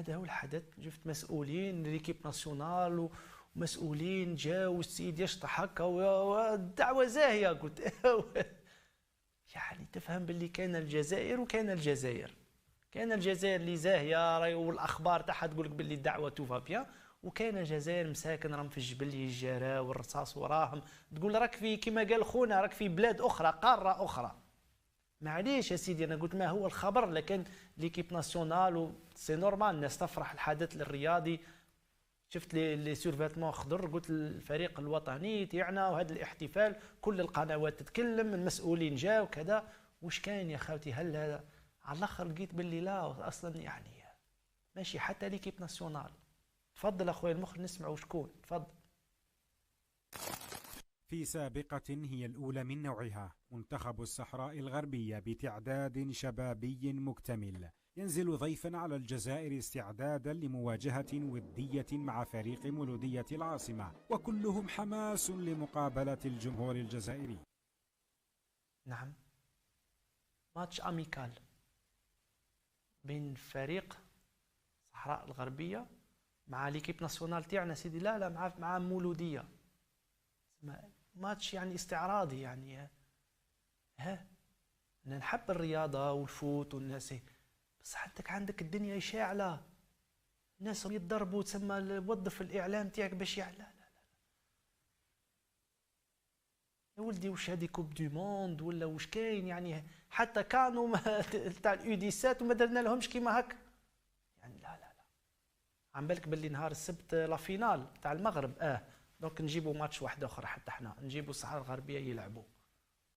هذا هو الحدث. شفت مسؤولين ليكيب ناسيونال ومسؤولين جاوا والسيد يشطح هكا والدعوه زاهيه. قلت يعني تفهم باللي كان الجزائر وكان الجزائر. كان الجزائر اللي زاهيه والاخبار تاعها تقول لك باللي الدعوه توفا بيان، وكان الجزائر مساكن راهم في الجبل يجارا والرصاص وراهم، تقول راك في كما قال خونا راك في بلاد اخرى قاره اخرى. معليش يا سيدي انا قلت ما هو الخبر، لكن ليكيب ناسيونال سي نورمال الناس تفرح الحدث الرياضي. شفت لي سورفاتمون خضر، قلت الفريق الوطني تاعنا وهذا الاحتفال كل القنوات تتكلم، المسؤولين جاوا وكذا. واش كان يا خالتي؟ هل هذا على الاخر لقيت باللي لا اصلا يعني ماشي حتى ليكيب ناسيونال. تفضل اخويا المخرج نسمعوا شكون. تفضل. في سابقة هي الأولى من نوعها، منتخب الصحراء الغربية بتعداد شبابي مكتمل ينزل ضيفا على الجزائر استعدادا لمواجهة ودية مع فريق مولودية العاصمة، وكلهم حماس لمقابلة الجمهور الجزائري. نعم، ماتش أميكال بين فريق الصحراء الغربية مع ليكيب ناسيونال تاعنا سيدي. لا مع مولودية. ماتش يعني استعراضي يعني. انا نحب الرياضة والفوت والناس، بس عندك الدنيا شاعلة، الناس يتضربوا، تسمى وظف الإعلام تاعك باش يعلى. لا يا ولدي واش هذه كوب دو موند ولا واش كاين يعني؟ حتى كانوا تاع اليو 17 وما درنا لهمش كيما هكا يعني. لا عم بالك باللي نهار السبت لا فينال تاع المغرب دونك نجيبوا ماتش واحد اخر، حتى احنا نجيبوا الصحراء الغربيه يلعبوا.